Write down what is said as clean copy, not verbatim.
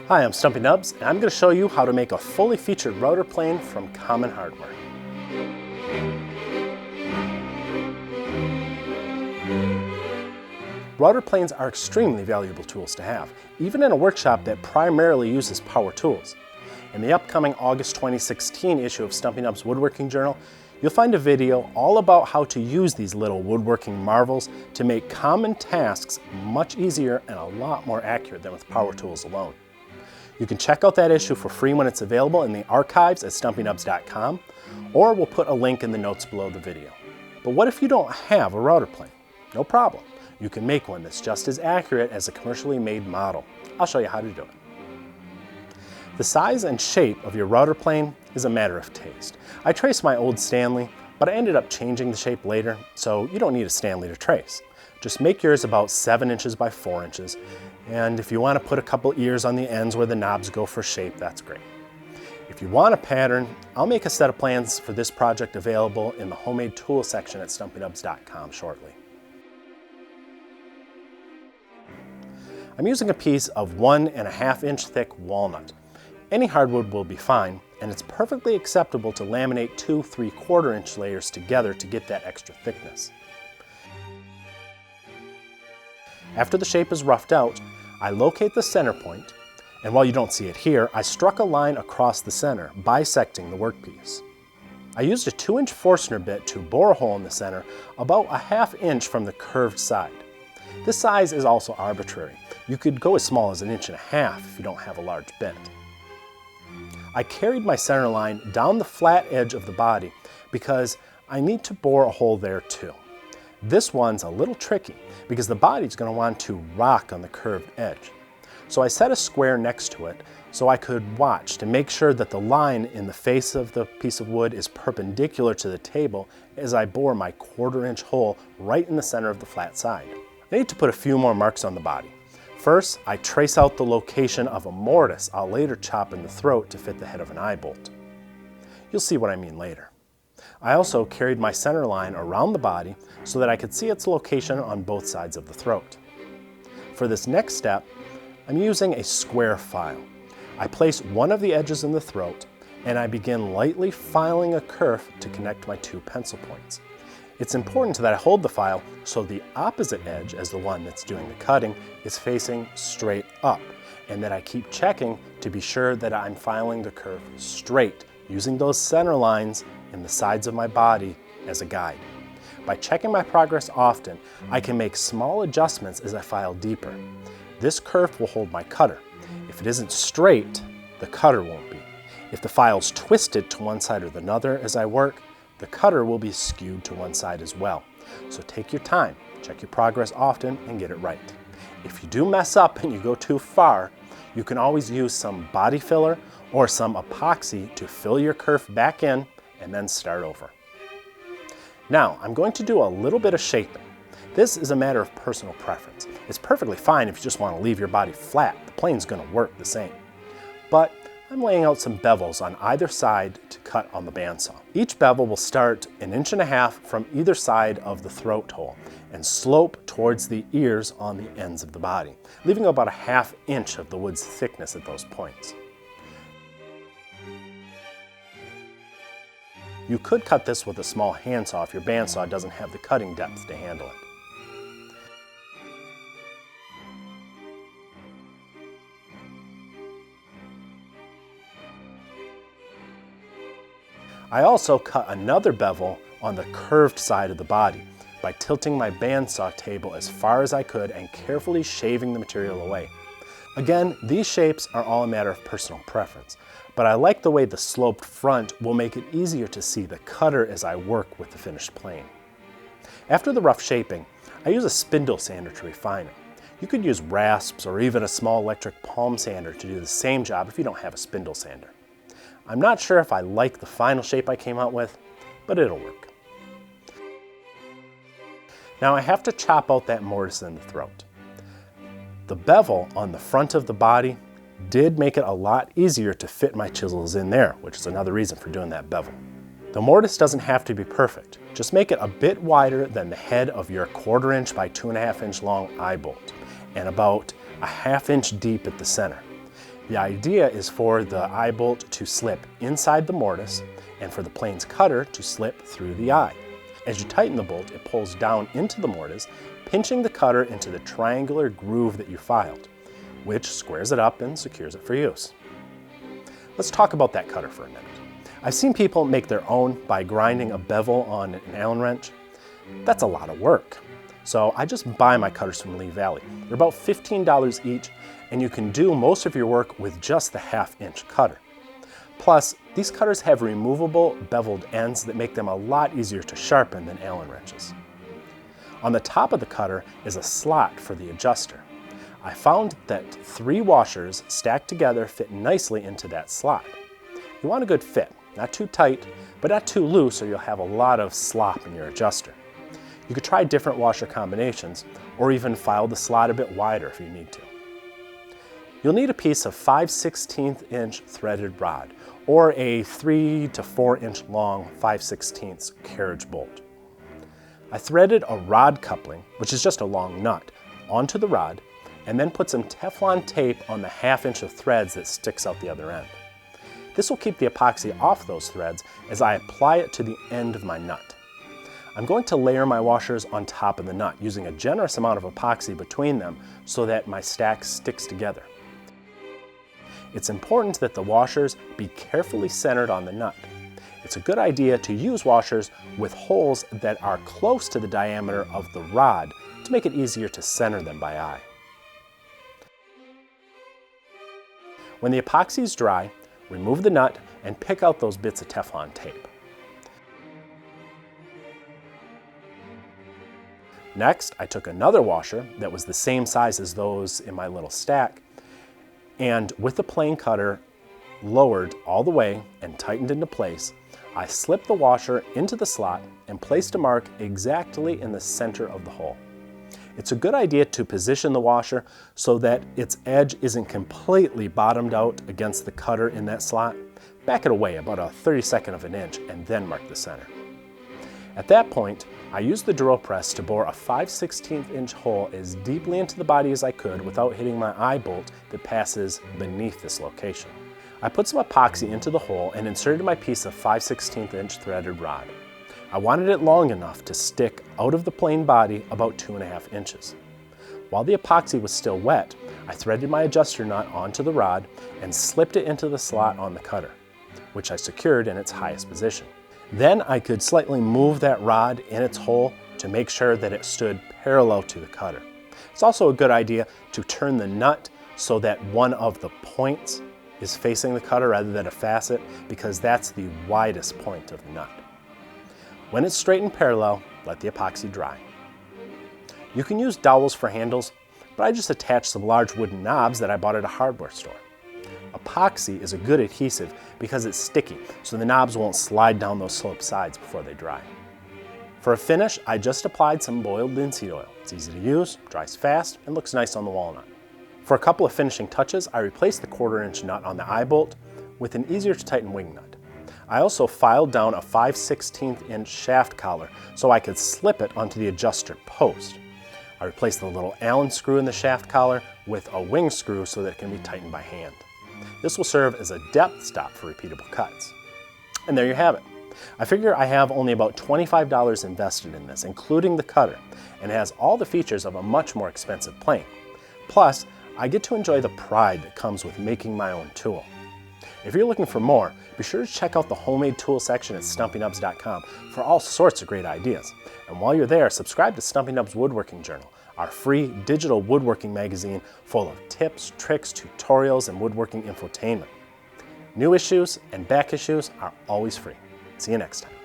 Hi, I'm Stumpy Nubs, and I'm going to show you how to make a fully featured router plane from common hardware. Router planes are extremely valuable tools to have, even in a workshop that primarily uses power tools. In the upcoming August 2016 issue of Stumpy Nubs Woodworking Journal, you'll find a video all about how to use these little woodworking marvels to make common tasks much easier and a lot more accurate than with power tools alone. You can check out that issue for free when it's available in the archives at stumpynubs.com, or we'll put a link in the notes below the video. But what if you don't have a router plane? No problem. You can make one that's just as accurate as a commercially made model. I'll show you how to do it. The size and shape of your router plane is a matter of taste. I traced my old Stanley, but I ended up changing the shape later, so you don't need a Stanley to trace. Just make yours about 7 inches by 4 inches, and if you want to put a couple ears on the ends where the knobs go for shape, that's great. If you want a pattern, I'll make a set of plans for this project available in the homemade tool section at stumpynubs.com shortly. I'm using a piece of 1.5 inch thick walnut. Any hardwood will be fine, and it's perfectly acceptable to laminate 2 3/4 inch layers together to get that extra thickness. After the shape is roughed out, I locate the center point, and while you don't see it here, I struck a line across the center, bisecting the workpiece. I used a 2-inch Forstner bit to bore a hole in the center about 1/2 inch from the curved side. This size is also arbitrary. You could go as small as 1.5 inches if you don't have a large bit. I carried my center line down the flat edge of the body because I need to bore a hole there too. This one's a little tricky because the body's going to want to rock on the curved edge. So I set a square next to it so I could watch to make sure that the line in the face of the piece of wood is perpendicular to the table as I bore my 1/4 inch hole right in the center of the flat side. I need to put a few more marks on the body. First, I trace out the location of a mortise I'll later chop in the throat to fit the head of an eye bolt. You'll see what I mean later. I also carried my center line around the body so that I could see its location on both sides of the throat. For this next step, I'm using a square file. I place one of the edges in the throat and I begin lightly filing a kerf to connect my 2 pencil points. It's important that I hold the file so the opposite edge as the one that's doing the cutting is facing straight up, and that I keep checking to be sure that I'm filing the kerf straight, using those center lines in the sides of my body as a guide. By checking my progress often, I can make small adjustments as I file deeper. This kerf will hold my cutter. If it isn't straight, the cutter won't be. If the file's twisted to one side or the other as I work, the cutter will be skewed to one side as well. So take your time, check your progress often, and get it right. If you do mess up and you go too far, you can always use some body filler or some epoxy to fill your kerf back in and then start over. Now, I'm going to do a little bit of shaping. This is a matter of personal preference. It's perfectly fine if you just want to leave your body flat. The plane's going to work the same. But I'm laying out some bevels on either side to cut on the bandsaw. Each bevel will start 1.5 inches from either side of the throat hole and slope towards the ears on the ends of the body, leaving about 1/2 inch of the wood's thickness at those points. You could cut this with a small handsaw if your bandsaw doesn't have the cutting depth to handle it. I also cut another bevel on the curved side of the body by tilting my bandsaw table as far as I could and carefully shaving the material away. Again, these shapes are all a matter of personal preference, but I like the way the sloped front will make it easier to see the cutter as I work with the finished plane. After the rough shaping, I use a spindle sander to refine it. You could use rasps or even a small electric palm sander to do the same job if you don't have a spindle sander. I'm not sure if I like the final shape I came out with, but it'll work. Now I have to chop out that mortise in the throat. The bevel on the front of the body did make it a lot easier to fit my chisels in there, which is another reason for doing that bevel. The mortise doesn't have to be perfect. Just make it a bit wider than the head of your 1/4 inch by 2.5 inch long eye bolt, and about 1/2 inch deep at the center. The idea is for the eye bolt to slip inside the mortise and for the plane's cutter to slip through the eye. As you tighten the bolt, it pulls down into the mortise, pinching the cutter into the triangular groove that you filed, which squares it up and secures it for use. Let's talk about that cutter for a minute. I've seen people make their own by grinding a bevel on an Allen wrench. That's a lot of work. So I just buy my cutters from Lee Valley. They're about $15 each, and you can do most of your work with just the 1/2-inch cutter. Plus, these cutters have removable beveled ends that make them a lot easier to sharpen than Allen wrenches. On the top of the cutter is a slot for the adjuster. I found that 3 washers stacked together fit nicely into that slot. You want a good fit, not too tight, but not too loose or you'll have a lot of slop in your adjuster. You could try different washer combinations or even file the slot a bit wider if you need to. You'll need a piece of 5/16" threaded rod or a 3 to 4 inch long 5/16 carriage bolt. I threaded a rod coupling, which is just a long nut, onto the rod and then put some Teflon tape on the 1/2 inch of threads that sticks out the other end. This will keep the epoxy off those threads as I apply it to the end of my nut. I'm going to layer my washers on top of the nut using a generous amount of epoxy between them so that my stack sticks together. It's important that the washers be carefully centered on the nut. It's a good idea to use washers with holes that are close to the diameter of the rod to make it easier to center them by eye. When the epoxy is dry, remove the nut and pick out those bits of Teflon tape. Next, I took another washer that was the same size as those in my little stack, and with the plane cutter lowered all the way and tightened into place, I slipped the washer into the slot and placed a mark exactly in the center of the hole. It's a good idea to position the washer so that its edge isn't completely bottomed out against the cutter in that slot. Back it away about a 32nd of an inch and then mark the center. At that point, I used the drill press to bore a 5/16" hole as deeply into the body as I could without hitting my eye bolt that passes beneath this location. I put some epoxy into the hole and inserted my piece of 5/16" threaded rod. I wanted it long enough to stick out of the plain body about 2.5 inches. While the epoxy was still wet, I threaded my adjuster nut onto the rod and slipped it into the slot on the cutter, which I secured in its highest position. Then I could slightly move that rod in its hole to make sure that it stood parallel to the cutter. It's also a good idea to turn the nut so that one of the points is facing the cutter rather than a facet, because that's the widest point of the nut. When it's straight and parallel, let the epoxy dry. You can use dowels for handles, but I just attached some large wooden knobs that I bought at a hardware store. Epoxy is a good adhesive because it's sticky, so the knobs won't slide down those sloped sides before they dry. For a finish, I just applied some boiled linseed oil. It's easy to use, dries fast, and looks nice on the walnut. For a couple of finishing touches, I replaced the 1/4 inch nut on the eye bolt with an easier to tighten wing nut. I also filed down a 5/16" shaft collar so I could slip it onto the adjuster post. I replaced the little Allen screw in the shaft collar with a wing screw so that it can be tightened by hand. This will serve as a depth stop for repeatable cuts. And there you have it. I figure I have only about $25 invested in this, including the cutter, and it has all the features of a much more expensive plane. Plus, I get to enjoy the pride that comes with making my own tool. If you're looking for more, be sure to check out the homemade tool section at stumpynubs.com for all sorts of great ideas. And while you're there, subscribe to Stumpy Nubs Woodworking Journal, our free digital woodworking magazine full of tips, tricks, tutorials, and woodworking infotainment. New issues and back issues are always free. See you next time.